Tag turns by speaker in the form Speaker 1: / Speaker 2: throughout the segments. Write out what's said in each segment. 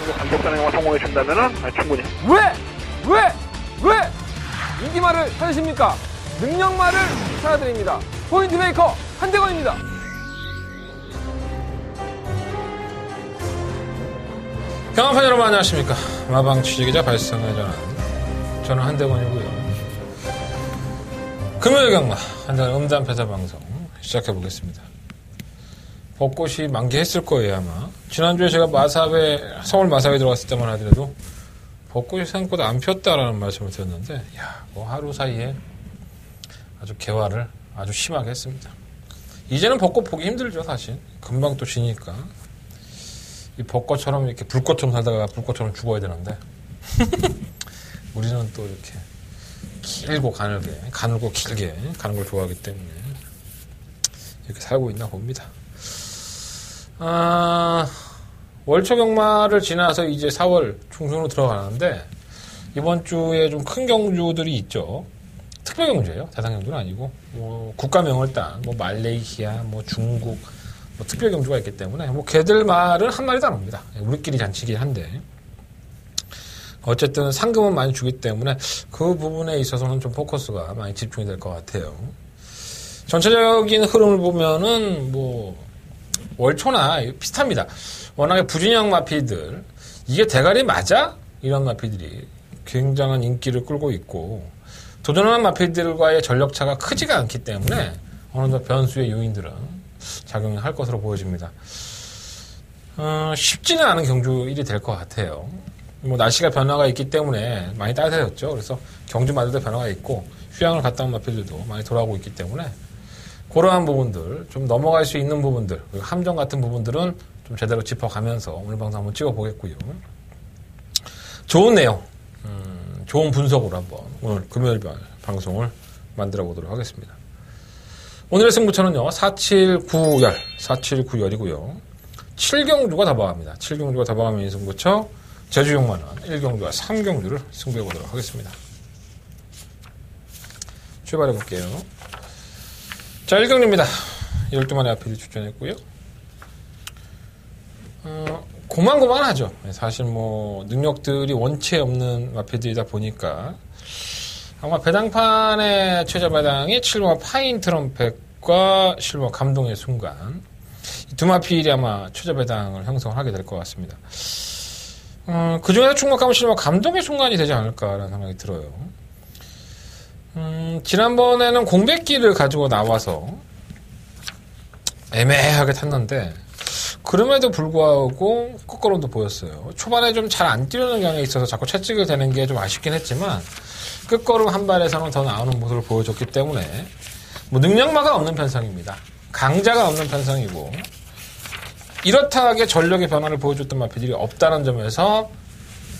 Speaker 1: 정도 강력한 행동을 성공해준다면은 충분히.
Speaker 2: 왜? 인기말을 찾으십니까? 능력말을 찾아드립니다. 포인트 메이커 한대건입니다.
Speaker 3: 경험판 여러분 안녕하십니까? 마방 취재기자 발성의 전환. 저는 한대건이고요. 금요일 경마 한대건 음담패사 방송 시작해보겠습니다. 벚꽃이 만개했을 거예요 아마. 지난주에 제가 서울 마사회 들어갔을 때만 하더라도 벚꽃이 생각보다 안 폈다라는 말씀을 드렸는데, 뭐 하루 사이에 아주 개화를 아주 심하게 했습니다. 이제는 벚꽃 보기 힘들죠, 사실. 금방 또 지니까. 이 벚꽃처럼 이렇게 불꽃처럼 살다가 불꽃처럼 죽어야 되는데, 우리는 또 이렇게 길고 가늘고 길게 가는 걸 좋아하기 때문에 이렇게 살고 있나 봅니다. 월초 경마를 지나서 이제 4월 중순으로 들어가는데, 이번 주에 좀 큰 경주들이 있죠. 특별 경주예요. 대상 경주는 아니고, 뭐 국가명을 딴, 뭐 말레이시아, 뭐 중국, 뭐 특별 경주가 있기 때문에, 뭐 걔들 말은 한 마리도 안 옵니다. 우리끼리 잔치긴 한데, 어쨌든 상금은 많이 주기 때문에 그 부분에 있어서는 좀 포커스가 많이 집중이 될 것 같아요. 전체적인 흐름을 보면은 뭐 월초나 비슷합니다. 워낙에 부진영 마피들, 이게 대가리 맞아? 이런 마피들이 굉장한 인기를 끌고 있고, 도전하는 마피들과의 전력차가 크지가 않기 때문에 어느 정도 변수의 요인들은 작용을 할 것으로 보여집니다. 쉽지는 않은 경주일이 될 것 같아요. 뭐 날씨가 변화가 있기 때문에 많이 따뜻해졌죠. 그래서 경주마들도 변화가 있고 휴양을 갔다 온 마피들도 많이 돌아오고 있기 때문에 그러한 부분들, 좀 넘어갈 수 있는 부분들, 그리고 함정 같은 부분들은 좀 제대로 짚어가면서 오늘 방송 한번 찍어보겠고요. 좋은 내용, 좋은 분석으로 한번 오늘 금요일 방송을 만들어 보도록 하겠습니다. 오늘의 승부처는요, 479열이고요. 7경주가 다방합니다. 7경주가 다방하면 이 승부처, 제주용마는 1경주와 3경주를 승부해 보도록 하겠습니다. 출발해 볼게요. 자, 1경주입니다. 12마리 앞에 출전했고요. 고만고만하죠. 사실 뭐 능력들이 원체 없는 마피들이다 보니까 아마 배당판의 최저 배당이 7번 파인 트럼펫과 7번 감동의 순간, 이 두 마필이 아마 최저 배당을 형성을 하게 될 것 같습니다. 그 중에서 충목하면 7번 감동의 순간이 되지 않을까라는 생각이 들어요. 지난번에는 공백기를 가지고 나와서 애매하게 탔는데, 그럼에도 불구하고 끝걸음도 보였어요. 초반에 좀 잘 안 뛰려는 경향이 있어서 자꾸 채찍을 대는 게 좀 아쉽긴 했지만, 끝걸음 한 발에서는 더 나오는 모습을 보여줬기 때문에, 뭐 능력마가 없는 편성입니다. 강자가 없는 편성이고, 이렇다하게 전력의 변화를 보여줬던 마피들이 없다는 점에서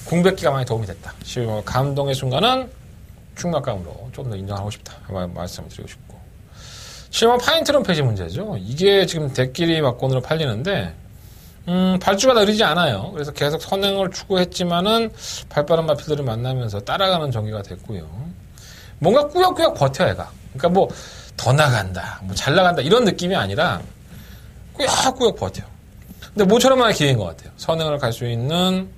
Speaker 3: 공백기가 많이 도움이 됐다. 실버 감동의 순간은 충막감으로 좀 더 인정하고 싶다. 말씀을 드리고 싶고. 실버 파인 트럼펫이 문제죠. 이게 지금 대끼리 막건으로 팔리는데, 발주가 느리지 않아요. 그래서 계속 선행을 추구했지만은 발빠른 마피들을 만나면서 따라가는 전개가 됐고요. 뭔가 꾸역꾸역 버텨, 얘가. 그러니까 뭐 더 나간다, 뭐 잘 나간다 이런 느낌이 아니라 꾸역꾸역 버텨. 근데 모처럼만의 기회인 것 같아요. 선행을 갈 수 있는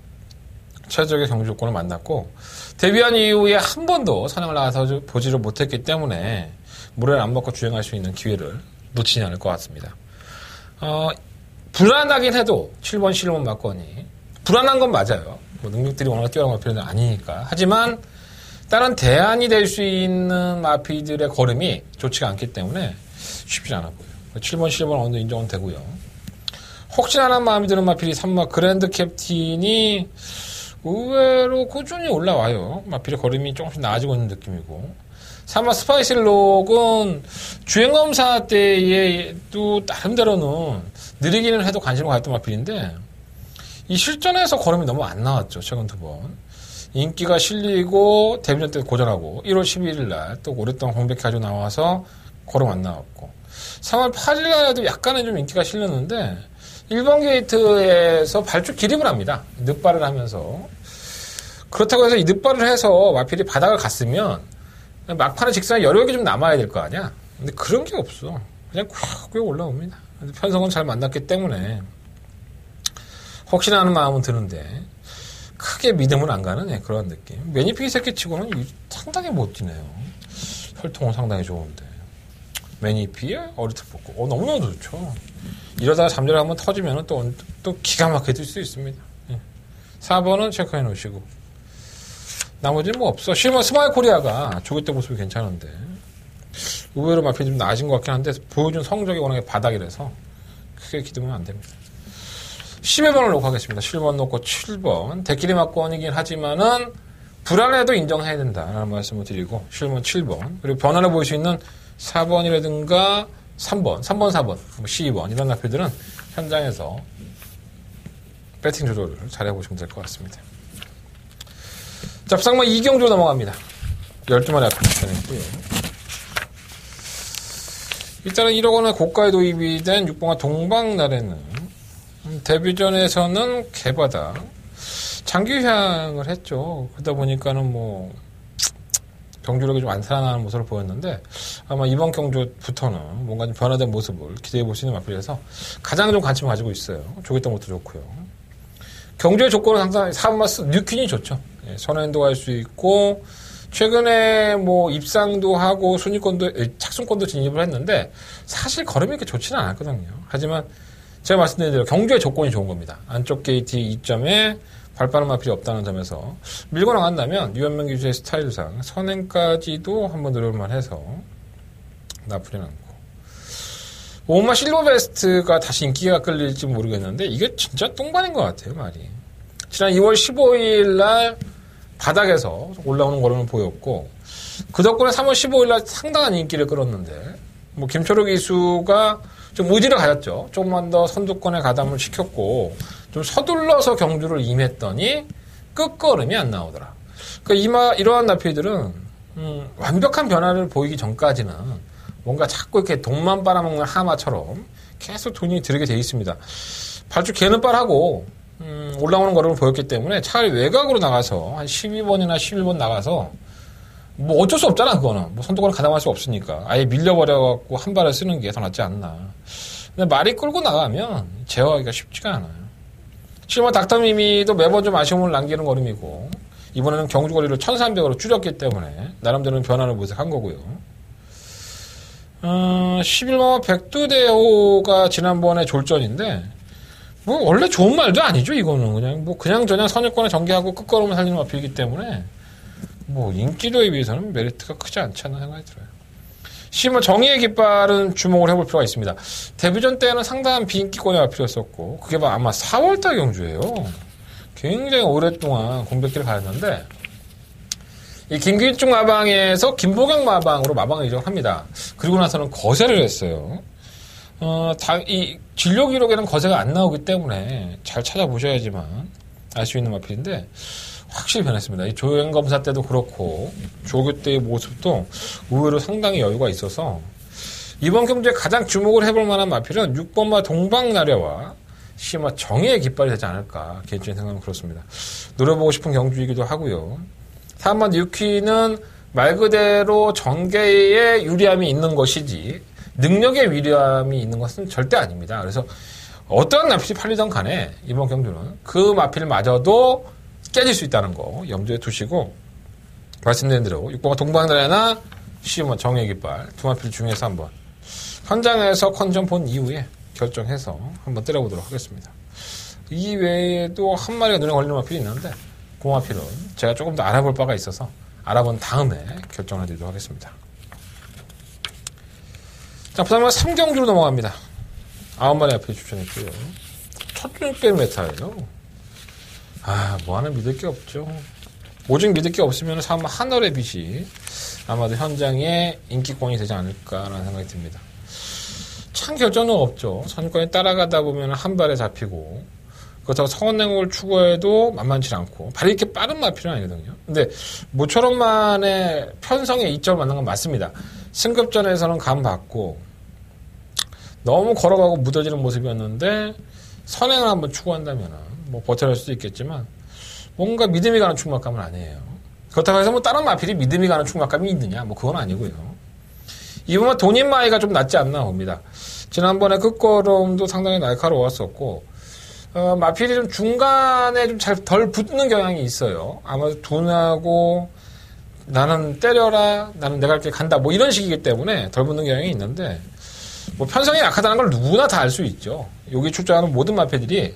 Speaker 3: 최적의 경주 조건을 만났고, 데뷔한 이후에 한 번도 선행을 나가서 보지를 못했기 때문에 물을 안 먹고 주행할 수 있는 기회를 놓치지 않을 것 같습니다. 불안하긴 해도 7번 실론 맞거니 불안한 건 맞아요. 뭐 능력들이 워낙 뛰어난 마피는 아니니까. 하지만 다른 대안이 될 수 있는 마피들의 걸음이 좋지가 않기 때문에 쉽지 않아 보여요. 7번 실론 어느 정도 인정은 되고요. 혹시나 하는 마음이 드는 마필이 3마 그랜드 캡틴이 의외로 꾸준히 올라와요. 마필의 걸음이 조금씩 나아지고 있는 느낌이고, 3마 스파이실록은 주행검사 때에도 나름대로는 느리기는 해도 관심을 가졌던 마필인데, 이 실전에서 걸음이 너무 안 나왔죠. 최근 두 번. 인기가 실리고 데뷔전 때 고전하고 1월 11일 날 또 오랫동안 공백 가지고 나와서 걸음 안 나왔고, 3월 8일 날에도 약간은 좀 인기가 실렸는데 1번 게이트에서 발주 기립을 합니다. 늑발을 하면서. 그렇다고 해서 이 늑발을 해서 마필이 바닥을 갔으면 막판에 직선에 여력이 좀 남아야 될 거 아니야. 근데 그런 게 없어. 그냥 꾹꾹 올라옵니다. 편성은 잘 만났기 때문에 혹시나 하는 마음은 드는데, 크게 믿음은 안 가는 그런 느낌. 매니피 새끼 치고는 상당히 못 뛰네요. 혈통은 상당히 좋은데. 매니피에 어리트 뽑고, 너무너무 좋죠. 이러다가 잠자리 한번 터지면 또 기가 막히게 뛸 수 있습니다. 4번은 체크해 놓으시고. 나머지는 뭐 없어. 실버 스마일 코리아가 조기 때 모습이 괜찮은데. 의외로 마필이 좀 나아진 것 같긴 한데, 보여준 성적이 워낙에 바닥이라서 크게 기대면 안 됩니다. 11번을 놓고 하겠습니다. 7번 놓고 7번. 대끼리 막권이긴 하지만은, 불안해도 인정해야 된다라는 말씀을 드리고, 7번. 그리고 변화를 보일 수 있는 4번이라든가 3번, 4번, 12번 이런 나필들은 현장에서 배팅 조절을 잘 해보시면 될 것 같습니다. 자, 부상마 이경주 넘어갑니다. 12마리 앞에 추천했고요. 일단은 1억 원의 고가에 도입이 된 6번과 동방날에는 데뷔전에서는 개바다 장기 휴양을 했죠. 그러다 보니까는 경주력이 좀 안 살아나는 모습을 보였는데 아마 이번 경주부터는 뭔가 좀 변화된 모습을 기대해 볼 수 있는 마필이라서 가장 좀 관심을 가지고 있어요. 조기던 것도 좋고요. 경주의 조건은 항상 4번마스 뉴퀸이 좋죠. 선행도 할 수 있고 최근에 입상도 하고 착순권도 진입을 했는데 사실 걸음이 이렇게 좋지는 않았거든요. 하지만 제가 말씀드린 대로 경주의 조건이 좋은 겁니다. 안쪽 게이트 2점에 발빠른 마필이 없다는 점에서 밀고 나간다면 유현명 기주의 스타일상 선행까지도 한번 노려볼만 해서 나쁘진 않고 오마 실버베스트가 다시 인기가 끌릴지 모르겠는데 이게 진짜 똥반인 것 같아요. 말이 지난 2월 15일 날 바닥에서 올라오는 걸음을 보였고 그 덕분에 3월 15일 날 상당한 인기를 끌었는데 김초록 기수가 좀 의지를 가졌죠. 조금만 더 선두권에 가담을 시켰고 좀 서둘러서 경주를 임했더니 끝걸음이 안 나오더라. 그러니까 이러한 나필들은 완벽한 변화를 보이기 전까지는 뭔가 자꾸 이렇게 돈만 빨아먹는 하마처럼 계속 돈이 들게 돼 있습니다. 발주 개는 빨하고 올라오는 걸음을 보였기 때문에 차라리 외곽으로 나가서 한 12번이나 11번 나가서 어쩔 수 없잖아. 그거는 선두권을 가담할 수 없으니까 아예 밀려버려갖고 한 발을 쓰는 게 더 낫지 않나. 근데 말이 끌고 나가면 제어하기가 쉽지가 않아요. 실버 닥터미미도 매번 좀 아쉬움을 남기는 걸음이고 이번에는 경주 거리를 1300으로 줄였기 때문에 나름대로 변화를 모색한 거고요. 11번 백두대호가 지난번에 졸전인데 원래 좋은 말도 아니죠. 이거는 그냥 선유권에 전개하고 끝걸음을 살리는 마필이기 때문에 인기도에 비해서는 메리트가 크지 않지 않나 생각이 들어요. 심은 정의의 깃발은 주목을 해볼 필요가 있습니다. 데뷔전 때는 상당한 비인기권의 마필이었었고 그게 아마 4월달 경주예요. 굉장히 오랫동안 공백기를 가졌는데 이 김길중 마방에서 김보경 마방으로 마방을 이적을 합니다. 그리고 나서는 거세를 했어요. 이 진료 기록에는 거세가 안 나오기 때문에 잘 찾아보셔야지만 알 수 있는 마필인데 확실히 변했습니다. 이 조행 검사 때도 그렇고 조교 때의 모습도 의외로 상당히 여유가 있어서 이번 경주에 가장 주목을 해볼 만한 마필은 6번마 동방나래와 시마 정의의 깃발이 되지 않을까 개인적인 생각은 그렇습니다. 노려보고 싶은 경주이기도 하고요. 3번 뉴키는 말 그대로 전개에 유리함이 있는 것이지 능력의 유리함이 있는 것은 절대 아닙니다. 그래서 어떠한 마필이 팔리던 간에 이번 경주는 그 마필마저도 깨질 수 있다는 거 염두에 두시고 말씀드린 대로 6번과 동방나래나 시마 정의의 깃발 두 마필 중에서 한번 현장에서 컨디션 본 이후에 결정해서 한번 때려보도록 하겠습니다. 이 외에도 한 마리가 눈에 걸리는 마필이 있는데 그 마필은 제가 조금 더 알아볼 바가 있어서 알아본 다음에 결정을 해드리도록 하겠습니다. 자, 부산만 3경주로 넘어갑니다. 9마리 앞에 추천했고요. 첫 중계 메타예요. 하나 믿을 게 없죠. 오직 믿을 게 없으면 하늘의 빛이 아마도 현장에 인기권이 되지 않을까라는 생각이 듭니다. 참 결정력 없죠. 선유권이 따라가다 보면 한 발에 잡히고 그렇다고 성원냉국을 추구해도 만만치 않고 발이 이렇게 빠른 마필은 아니거든요. 근데 모처럼만의 편성의 이점을 만난 건 맞습니다. 승급전에서는 감 받고 너무 걸어가고 무뎌지는 모습이었는데 선행을 한번 추구한다면 버텨낼 수도 있겠지만 뭔가 믿음이 가는 충막감은 아니에요. 그렇다고 해서 다른 마필이 믿음이 가는 충막감이 있느냐 그건 아니고요. 이번에 돈인마이가 좀 낫지 않나 봅니다. 지난번에 끝걸음도 상당히 날카로웠었고 마필이 좀 중간에 좀 잘 덜 붙는 경향이 있어요. 아마도 둔하고 나는 때려라, 나는 내가 할 길 간다, 뭐 이런 식이기 때문에 덜 붙는 경향이 있는데, 뭐 편성이 약하다는 걸 누구나 다 알 수 있죠. 여기 출전하는 모든 마필들이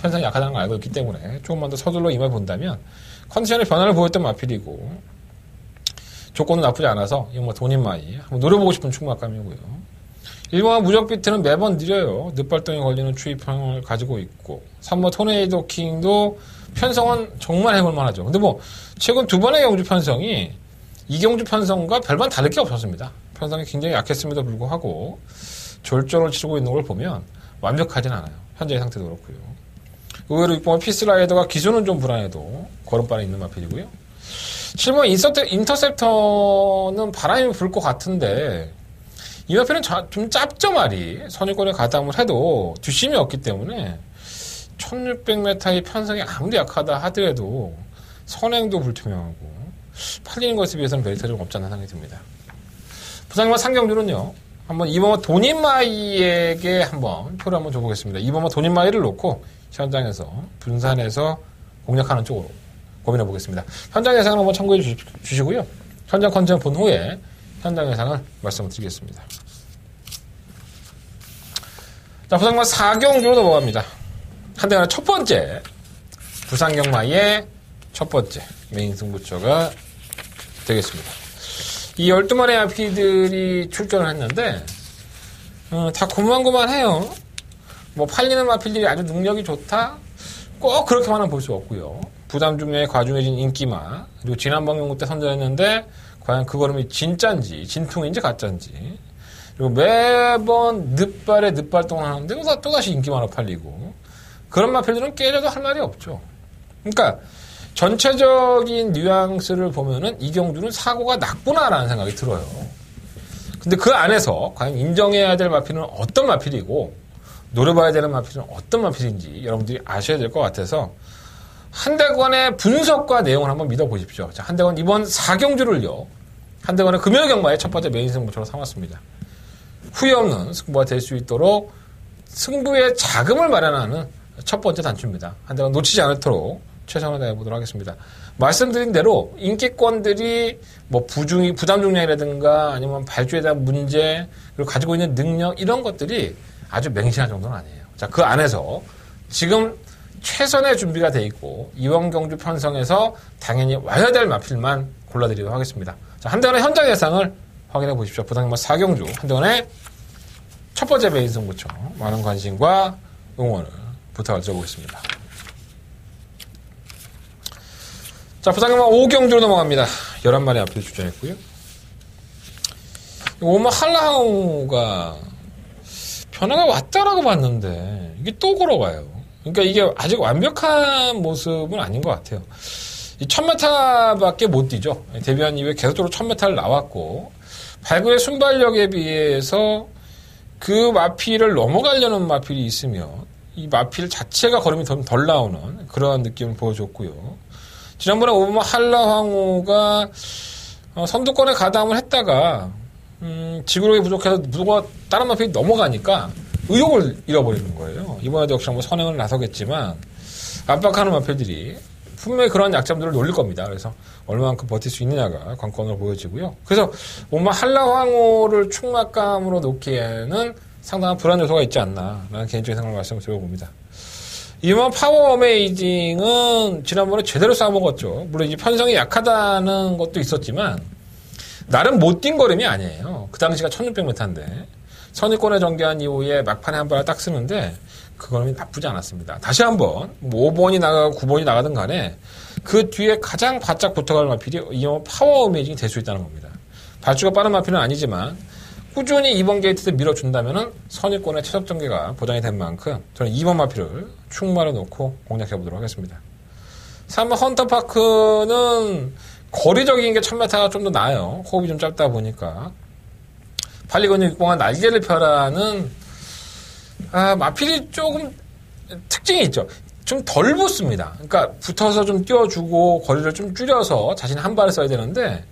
Speaker 3: 편성이 약하다는 걸 알고 있기 때문에 조금만 더 서둘러 임해본다면 컨디션의 변화를 보였던 마필이고, 조건은 나쁘지 않아서 이건 뭐 돈인마이 한번 노려보고 싶은 충막감이고요. 일본화 무적 비트는 매번 느려요. 늪발동에 걸리는 추입형을 가지고 있고, 3번 토네이도 킹도 편성은 정말 해볼만 하죠. 근데 뭐 최근 두 번의 경주 편성이 이 경주 편성과 별반 다를 게 없었습니다. 편성이 굉장히 약했음에도 불구하고 졸전을 치르고 있는 걸 보면 완벽하진 않아요. 현재의 상태도 그렇고요. 의외로 6번 피스라이더가 기술은 좀 불안해도 걸음발에 있는 마필이고요. 7번 인터셉터는 바람이 불 것 같은데 이 마필은 좀 짧죠 말이. 선유권에 가담을 해도 뒷심이 없기 때문에 1600m의 편성이 아무리 약하다 하더라도 선행도 불투명하고 팔리는 것에 비해서는 메리트가 좀 없지 않나 생각이 듭니다. 부산과 상경주는요. 한번 이번만 돈인마이에게 한번 표를 한번 줘보겠습니다. 이번만 돈인마이를 놓고 현장에서 분산해서 공략하는 쪽으로 고민해 보겠습니다. 현장 예상을 한번 참고해 주시고요. 현장 컨텐츠 본 후에 현장 예상을 말씀을 드리겠습니다. 자, 부산과 사경주로 넘어갑니다. 한대간의 첫 번째 부산경마의 첫 번째 메인 승부처가 되겠습니다. 이 12마리 마피들이 출전을 했는데 다 고만고만해요. 뭐 팔리는 마필들이 아주 능력이 좋다? 꼭 그렇게만은 볼 수 없고요. 부담 중에 과중해진 인기마, 그리고 지난번 경고 때 선전했는데 과연 그 걸음이 진짠지 진퉁인지 가짠지, 그리고 매번 늪발에 늪발동을 하는데 또다시 인기마로 팔리고, 그런 마필들은 깨져도 할 말이 없죠. 그러니까 전체적인 뉘앙스를 보면은 이 경주는 사고가 났구나라는 생각이 들어요. 근데 그 안에서 과연 인정해야 될 마필은 어떤 마필이고 노려봐야 되는 마필은 어떤 마필인지 여러분들이 아셔야 될 것 같아서 한대관의 분석과 내용을 한번 믿어보십시오. 자, 한대관 이번 4경주를요. 한대관의 금요경마의 첫 번째 메인 승부처로 삼았습니다. 후회 없는 승부가 될 수 있도록 승부의 자금을 마련하는 첫 번째 단추입니다. 한대관 놓치지 않도록 최선을 다해보도록 하겠습니다. 말씀드린 대로 인기권들이 뭐 부담 중량이라든가 아니면 발주에 대한 문제, 그리고 가지고 있는 능력, 이런 것들이 아주 맹신한 정도는 아니에요. 자, 그 안에서 지금 최선의 준비가 돼 있고 이번 경주 편성에서 당연히 와야 될 마필만 골라드리도록 하겠습니다. 자, 한대원의 현장 예상을 확인해 보십시오. 부산경마 4경주 한대원의 첫 번째 메인 승부처 많은 관심과 응원을 부탁을 드려보겠습니다. 자, 부산경마 5경주로 넘어갑니다. 11마리 앞에 출전했고요. 오마 한라하우가 변화가 왔다라고 봤는데 이게 또 걸어가요. 그러니까 이게 아직 완벽한 모습은 아닌 것 같아요. 이 1000m밖에 못 뛰죠. 데뷔한 이후에 계속적으로 1000m를 나왔고 발굴의 순발력에 비해서 그 마필을 넘어가려는 마필이 있으면 이 마필 자체가 걸음이 덜 나오는 그러한 느낌을 보여줬고요. 지난번에 오마 한라황후가 선두권에 가담을 했다가 지구력이 부족해서 누가 다른 마필이 넘어가니까 의욕을 잃어버리는 거예요. 이번에도 역시 한번 선행을 나서겠지만 압박하는 마필들이 분명히 그런 약점들을 놀릴 겁니다. 그래서 얼마만큼 버틸 수 있느냐가 관건으로 보여지고요. 그래서 오마 한라황후를 충막감으로 놓기에는 상당한 불안 요소가 있지 않나라는 개인적인 생각을 말씀을 드려봅니다. 이번 파워 어메이징은 지난번에 제대로 싸먹었죠. 물론 이제 편성이 약하다는 것도 있었지만 나름 못 뛴 걸음이 아니에요. 그 당시가 1600m인데 선입권에 전개한 이후에 막판에 한 발을 딱 쓰는데 그 걸음이 나쁘지 않았습니다. 다시 한번 5번이 나가고 9번이 나가든 간에 그 뒤에 가장 바짝 붙어갈 마필이 이번 파워 어메이징이 될 수 있다는 겁니다. 발주가 빠른 마필은 아니지만 꾸준히 2번 게이트 때 밀어준다면은 선입권의 최적 전개가 보장이 된 만큼 저는 2번 마필을 충마로 놓고 공략해보도록 하겠습니다. 3번 헌터파크는 거리적인 게 1000m가 좀 더 나아요. 호흡이 좀 짧다 보니까. 발리건이 6번한 날개를 펴라는 마필이 조금 특징이 있죠. 좀 덜 붙습니다. 그러니까 붙어서 좀 띄워주고 거리를 좀 줄여서 자신이 한 발을 써야 되는데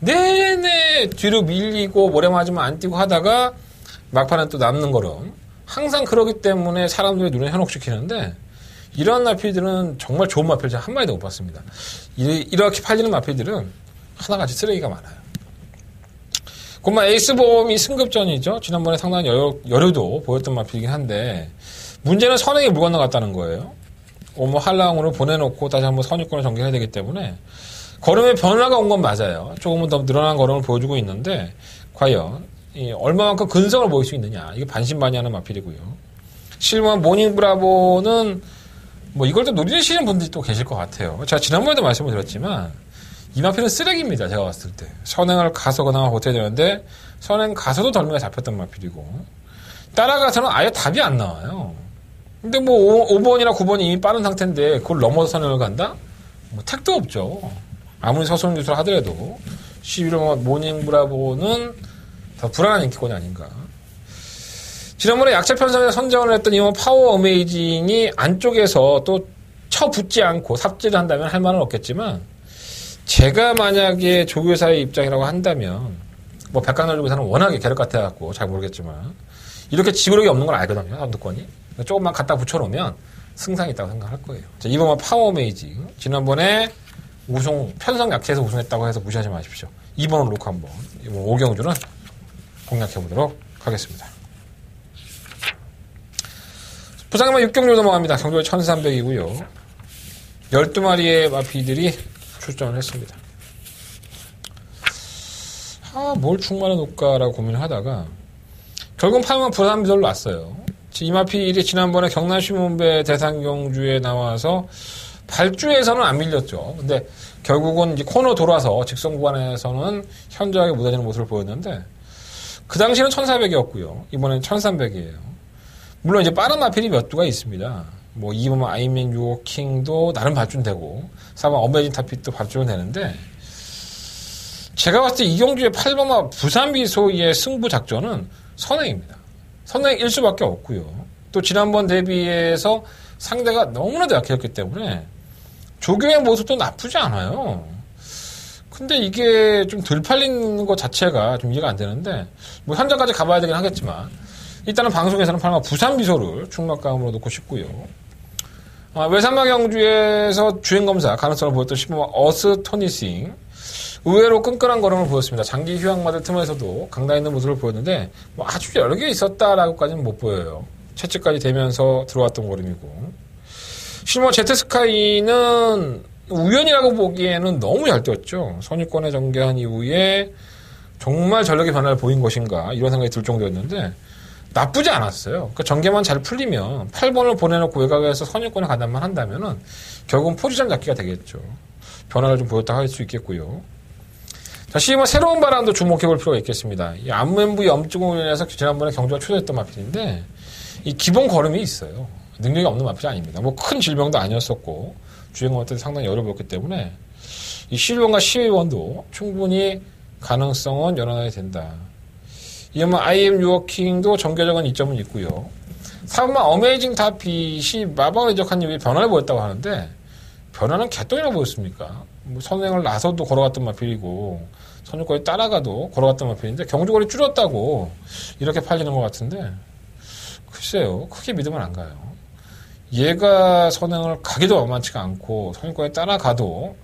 Speaker 3: 내내 뒤로 밀리고 모래 맞으면 안 뛰고 하다가 막판에 또 남는 걸음. 항상 그러기 때문에 사람들의 눈에 현혹시키는데 이런 마필들은 정말 좋은 마필 제가 한 마리도 못 봤습니다. 이렇게 팔리는 마필들은 하나같이 쓰레기가 많아요. 곧만 에이스보험이 승급전이죠. 지난번에 상당한 여유도 보였던 마필이긴 한데 문제는 선행에 물 건너갔다는 거예요. 뭐 한라운으로 보내놓고 다시 한번 선유권을 전개해야 되기 때문에 걸음의 변화가 온 건 맞아요. 조금은 더 늘어난 걸음을 보여주고 있는데 과연 얼마만큼 근성을 보일 수 있느냐. 이게 반신반의하는 마필이고요. 실무한 모닝브라보는 뭐 이걸 또 노리시는 분들이 또 계실 것 같아요. 제가 지난번에도 말씀을 드렸지만 이 마필은 쓰레기입니다. 제가 봤을 때. 선행을 가서 그나마 버텨야 되는데 선행 가서도 덜미가 잡혔던 마필이고 따라가서는 아예 답이 안 나와요. 근데 뭐 5번이나 9번이 이미 빠른 상태인데 그걸 넘어서 선행을 간다? 뭐 택도 없죠. 아무리 서술은 유수를 하더라도 11번 모닝브라보는 더 불안한 인기권이 아닌가. 지난번에 약체 편성에 선정을 했던 이번 파워 어메이징이 안쪽에서 또 쳐붙지 않고 삽질을 한다면 할 말은 없겠지만 제가 만약에 조교사의 입장이라고 한다면 뭐 백강렬 조교사는 워낙에 계력 같아갖고 잘 모르겠지만 이렇게 지구력이 없는 걸 알거든요. 삼두권이. 조금만 갖다 붙여놓으면 승산이 있다고 생각할 거예요. 자, 이번 파워 어메이징 지난번에 편성 약체에서 우승했다고 해서 무시하지 마십시오. 2번을 놓고 한번 오경주는 공략해보도록 하겠습니다. 부상만 6경주 넘어갑니다. 경주가 1300이고요. 12마리의 마피들이 출전을 했습니다. 뭘 충만해 놓을까라고 고민을 하다가 결국은 8만 부산비설로 왔어요. 이 마필이 지난번에 경남시문배 대상경주에 나와서 발주에서는 안 밀렸죠. 근데 결국은 이제 코너 돌아서 직선 구간에서는 현저하게 무너지는 모습을 보였는데 그 당시에는 1400이었고요. 이번엔 1300이에요. 물론 이제 빠른 마필이 몇 두가 있습니다. 뭐 2번 아이맨 유어킹도 나름 발주는 되고 4번 어메이징 타핏도 발주는 되는데 제가 봤을 때 이경주의 8번마 부산비소의 승부 작전은 선행입니다. 선행일 수밖에 없고요. 또 지난번 대비해서 상대가 너무나도 약해졌기 때문에 조교의 모습도 나쁘지 않아요. 근데 이게 좀 덜 팔리는 것 자체가 좀 이해가 안 되는데 뭐 현장까지 가봐야 되긴 하겠지만 일단은 방송에서는 8번 부산비소를 충막감으로 놓고 싶고요. 외산마 경주에서 주행검사 가능성을 보였던 10번 어스토니싱 의외로 끈끈한 걸음을 보였습니다. 장기 휴양마들 틈에서도 강단 있는 모습을 보였는데 뭐 아주 여러 개 있었다라고까지는 못 보여요. 채찍까지 대면서 들어왔던 걸음이고 실버 제트스카이는 우연이라고 보기에는 너무 잘 뛰었죠. 선유권에 전개한 이후에 정말 전력의 변화를 보인 것인가 이런 생각이 들 정도였는데 나쁘지 않았어요. 그러니까 전개만 잘 풀리면 8번을 보내놓고 외곽에서 선유권에 가담만 한다면은 결국은 포지션 잡기가 되겠죠. 변화를 좀 보였다 할 수 있겠고요. 자, 시뭐 새로운 바람도 주목해 볼 필요가 있겠습니다. 이 안면부 염증으로 인해서 지난번에 경주가 초조했던 마필인데 이 기본 걸음이 있어요. 능력이 없는 마필이 아닙니다. 뭐 큰 질병도 아니었었고 주행원 때 상당히 어려웠기 때문에 이 11번과 12번도 충분히 가능성은 열어놔야 된다. 이어만 IM 유어킹도 정교적인 이점은 있고요. 3번 어메이징 타핏이 마방을 이적한 이후에 변화를 보였다고 하는데 변화는 개똥이나 보였습니까? 뭐 선행을 나서도 걸어갔던 마필이고 선유권에 따라가도 걸어갔던 마필인데 경주거리 줄였다고 이렇게 팔리는 것 같은데 글쎄요. 크게 믿으면 안 가요. 얘가 선행을 가기도 만만치가 않고 선유권에 따라가도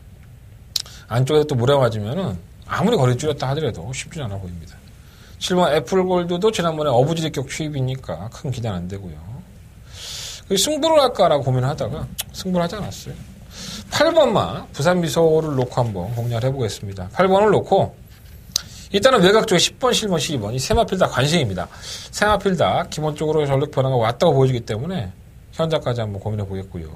Speaker 3: 안쪽에서 또 물에 맞으면은 아무리 거리 줄였다 하더라도 쉽지 않아 보입니다. 7번 애플골드도 지난번에 어부지리격 취입이니까 큰 기대는 안 되고요. 승부를 할까라고 고민을 하다가 승부를 하지 않았어요. 8번만 부산미소를 놓고 한번 공략을 해보겠습니다. 8번을 놓고 일단은 외곽 쪽에 10번, 11번, 12번 이 세 마필 다 관심입니다. 세 마필 다 기본적으로 전력 변화가 왔다고 보여지기 때문에 현장까지 한번 고민해 보겠고요.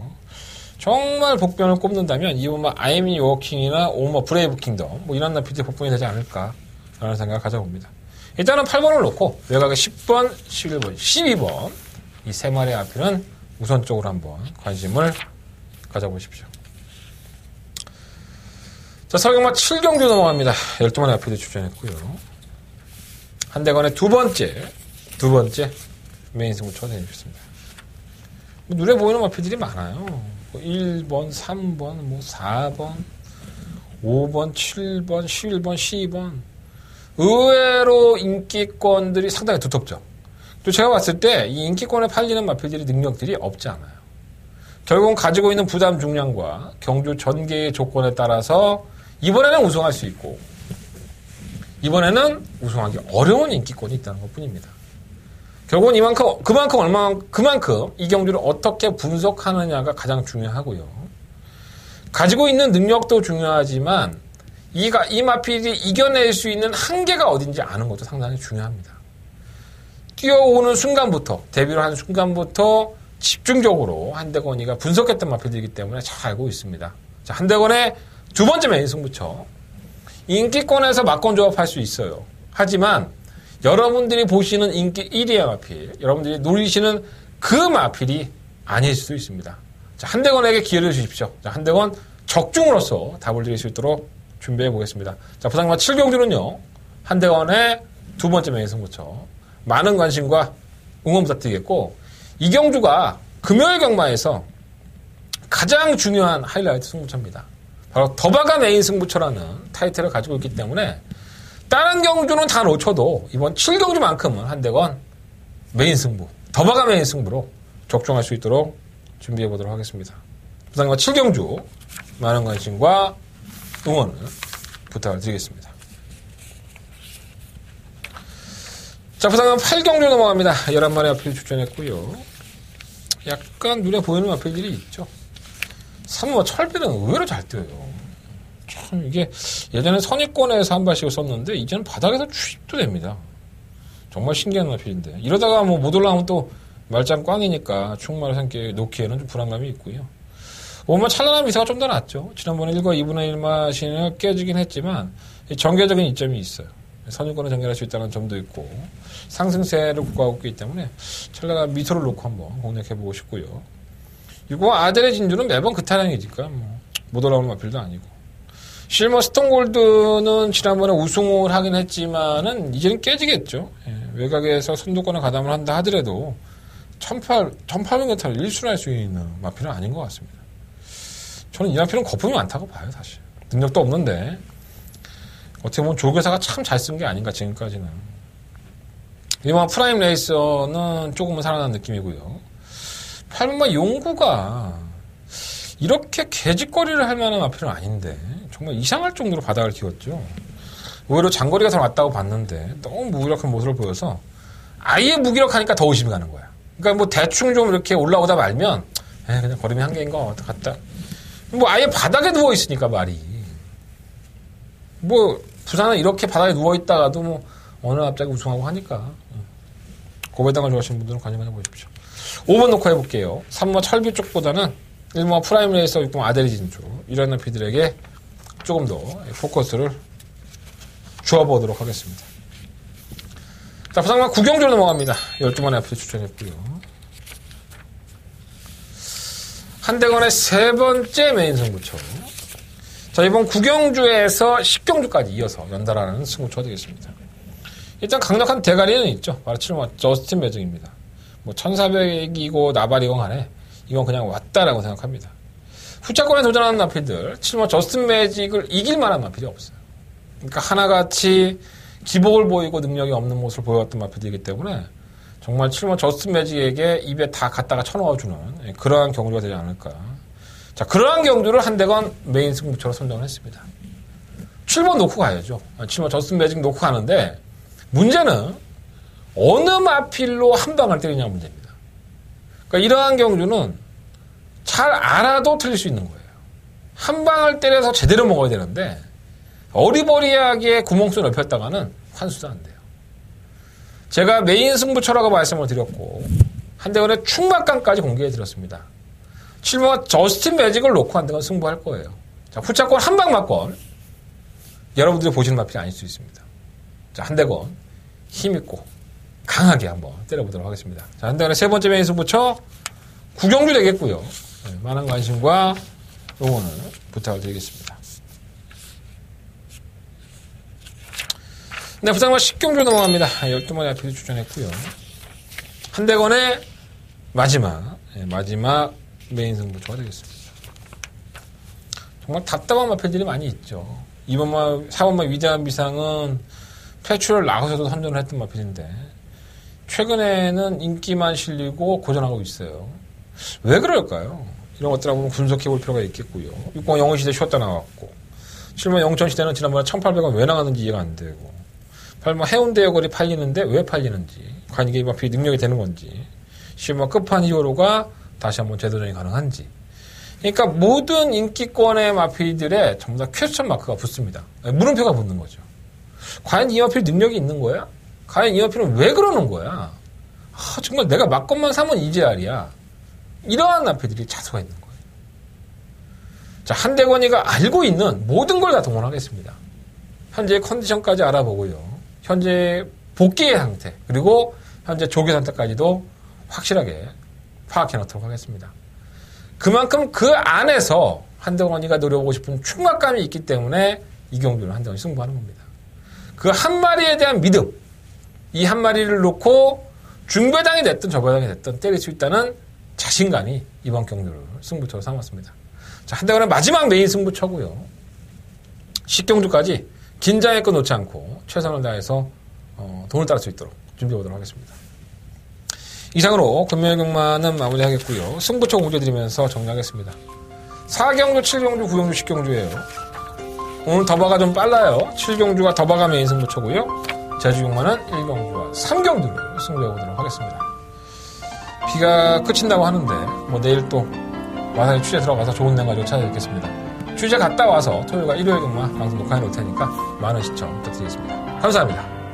Speaker 3: 정말 복변을 꼽는다면 2번만 아이미 워킹이나 5번 브레이브 킹덤 뭐 이런 나필들이 복변이 되지 않을까라는 생각을 가져봅니다. 일단은 8번을 놓고 외곽에 10번, 11번, 12번 이 세 마리의 아필은 우선적으로 한번 관심을 가져보십시오. 자, 설경마 7경주 넘어갑니다. 12마리 아필이 출전했고요. 한대관의 두 번째 메인 승부 초대해주셨습니다. 뭐 눈에 보이는 마필들이 많아요. 뭐 1번, 3번, 뭐 4번, 5번, 7번, 11번, 12번. 의외로 인기권들이 상당히 두텁죠. 또 제가 봤을 때 이 인기권에 팔리는 마필들이 능력들이 없지 않아요. 결국은 가지고 있는 부담 중량과 경주 전개의 조건에 따라서 이번에는 우승할 수 있고 이번에는 우승하기 어려운 인기권이 있다는 것뿐입니다. 결국은 그만큼 이 경주를 어떻게 분석하느냐가 가장 중요하고요. 가지고 있는 능력도 중요하지만 이 마필이 이겨낼 수 있는 한계가 어딘지 아는 것도 상당히 중요합니다. 뛰어오는 순간부터, 데뷔를 하는 순간부터 집중적으로 한대건이가 분석했던 마필들이기 때문에 잘 알고 있습니다. 자, 한대건의 두 번째 메인 승부처. 인기권에서 막권 조합할 수 있어요. 하지만 여러분들이 보시는 인기 1위의 마필, 여러분들이 노리시는 그 마필이 아닐 수도 있습니다. 자, 한대건에게 기회를 주십시오. 자, 한대건 적중으로서 답을 드릴 수 있도록 준비해 보겠습니다. 자, 부산마 7경주는요, 한대건의 두 번째 메인 승부처. 많은 관심과 응원 부탁드리겠고, 이 경주가 금요일 경마에서 가장 중요한 하이라이트 승부처입니다. 바로 더바가 메인 승부처라는 타이틀을 가지고 있기 때문에 다른 경주는 다 놓쳐도 이번 7경주만큼은 한대건 메인 승부, 더바가 메인 승부로 적중할 수 있도록 준비해 보도록 하겠습니다. 부산과 7경주 많은 관심과 응원을 부탁을 드리겠습니다. 자, 부산은 8경주 넘어갑니다. 11마리 마필 출전했고요. 약간 눈에 보이는 마필들이 있죠. 3호 철비는 의외로 잘 뛰어요. 참 이게 예전에 선입권에서 한 발씩을 썼는데 이제는 바닥에서 취입도 됩니다. 정말 신기한 마필인데 이러다가 뭐 못 올라가면 또 말짱 꽝이니까 충마를 생겨 놓기에는 좀 불안감이 있고요. 오만 찬란한 미사가 좀 더 낫죠. 지난번에 1과 2분의 1 마신을 깨지긴 했지만 전개적인 이점이 있어요. 선입권을 전개할 수 있다는 점도 있고 상승세를 구가하고 있기 때문에 찰나가 미소를 놓고 한번 공략해보고 싶고요. 이거 아델의 진주는 매번 그 타량이니까 못 올라오는 마필도 아니고 실버 스톤골드는 지난번에 우승을 하긴 했지만은 이제는 깨지겠죠. 예, 외곽에서 선두권을 가담을 한다 하더라도 1800m를 1순위 할 수 있는 마필은 아닌 것 같습니다. 저는 이 마필은 거품이 많다고 봐요. 사실 능력도 없는데 어떻게 보면 조교사가 참 잘 쓴 게 아닌가 지금까지는. 이번 프라임 레이서는 조금은 살아난 느낌이고요. 8번마 용구가 이렇게 개짓거리를 할 만한 마필은 아닌데 정말 이상할 정도로 바닥을 키웠죠. 오히려 장거리가 더 낫다고 봤는데 너무 무기력한 모습을 보여서 아예 무기력하니까 더 의심이 가는 거야. 그러니까 뭐 대충 좀 이렇게 올라오다 말면 그냥 걸음이 한계인 것 같다. 뭐 아예 바닥에 누워 있으니까 말이. 뭐 부산은 이렇게 바닥에 누워 있다가도 뭐 어느 날 갑자기 우승하고 하니까 고배당을 좋아하시는 분들은 관심 가져 보십시오. 5번 놓고 해볼게요. 3번 철비 쪽보다는 1번 프라임 레이서 6번 아델이 진주 이런 마필들에게 조금 더 포커스를 주어보도록 하겠습니다. 자, 부산마 9경주로 넘어갑니다. 12번의 앞에 추천했고요. 한대건의 세 번째 메인 승부처. 자, 이번 9경주에서 10경주까지 이어서 연달아는 승부처가 되겠습니다. 일단 강력한 대가리는 있죠. 바로 7번 저스틴 매직입니다. 뭐 1400이고 나발이건 간에 이건 그냥 왔다라고 생각합니다. 후차권에 도전하는 마필들 7번 저스틴 매직을 이길 만한 마필이 없어요. 그러니까 하나같이 기복을 보이고 능력이 없는 모습을 보여왔던 마필이기 때문에 정말 7번 저스틴 매직에게 입에 다 갖다가 쳐넣어주는 그러한 경주가 되지 않을까. 자, 그러한 경주를 한대건 메인 승부처로 선정을 했습니다. 7번 놓고 가야죠. 7번 저스틴 매직 놓고 가는데 문제는 어느 마필로 한 방을 때리냐 문제입니다. 그러니까 이러한 경주는 잘 알아도 틀릴 수 있는 거예요. 한 방을 때려서 제대로 먹어야 되는데 어리버리하게 구멍수 넓혔다가는 환수도 안 돼요. 제가 메인 승부처라고 말씀을 드렸고 한대건의 충막강까지 공개해 드렸습니다. 7번 저스틴 매직을 놓고 한대건 승부할 거예요. 자, 후차권 한 방 맞건 여러분들이 보시는 마필이 아닐 수 있습니다. 자, 한대건 힘있고 강하게 한번 때려보도록 하겠습니다. 자, 한대건의 세 번째 메인 승부처 9경주 되겠고요. 네, 많은 관심과 응원을 부탁을 드리겠습니다. 네, 부산과 10경주 넘어갑니다. 12마리 앞에 출전했고요. 한대건의 마지막 메인 승부처가 되겠습니다. 정말 답답한 마필들이 많이 있죠. 2번마, 4번마 위대한 비상은 패출을 나가서도 선전을 했던 마필인데 최근에는 인기만 실리고 고전하고 있어요. 왜 그럴까요? 이런 것들 한번 분석해 볼 필요가 있겠고요. 6번 영의시대 쉬었다 나왔고 7번 영천시대는 지난번에 1,800원 왜 나갔는지 이해가 안 되고 8번 해운대 여거리 팔리는데 왜 팔리는지 과연 이게 마피 능력이 되는 건지 10번 끝판 히어로가 다시 한번 재도전이 가능한지 그러니까 모든 인기권의 마피들의 전부 다 퀘스천 마크가 붙습니다. 물음표가 붙는 거죠. 과연 이 마필 능력이 있는 거야? 과연 이 마필은 왜 그러는 거야? 정말 내가 막것만 사면 이재알이야. 이러한 마필들이 자수가 있는 거예요. 자, 한대건이가 알고 있는 모든 걸 다 동원하겠습니다. 현재 컨디션까지 알아보고요. 현재 복귀의 상태 그리고 현재 조교 상태까지도 확실하게 파악해 놓도록 하겠습니다. 그만큼 그 안에서 한대건이가 노려보고 싶은 충막감이 있기 때문에 이 경주는 한대건이 승부하는 겁니다. 그 한 마리에 대한 믿음, 이 한 마리를 놓고 중배당이 됐든 저배당이 됐든 때릴 수 있다는 자신감이 이번 경주를 승부처로 삼았습니다. 자, 한대건의 마지막 메인 승부처고요. 10경주까지 긴장의 끈 놓지 않고 최선을 다해서 돈을 따를 수 있도록 준비해 보도록 하겠습니다. 이상으로 금요일 경마는 마무리하겠고요. 승부처 공개 드리면서 정리하겠습니다. 4경주, 7경주, 9경주, 10경주예요. 오늘 더바가 좀 빨라요. 7경주가 더바가 메인 승부처고요. 제주경마는 1경주와 3경주를 승부해 보도록 하겠습니다. 비가 그친다고 하는데 뭐 내일 또 마산에 취재 들어가서 좋은 날 가지고 찾아뵙겠습니다. 취재 갔다 와서 토요일과 일요일 경마 방송 녹화해 놓을 테니까 많은 시청 부탁드리겠습니다. 감사합니다.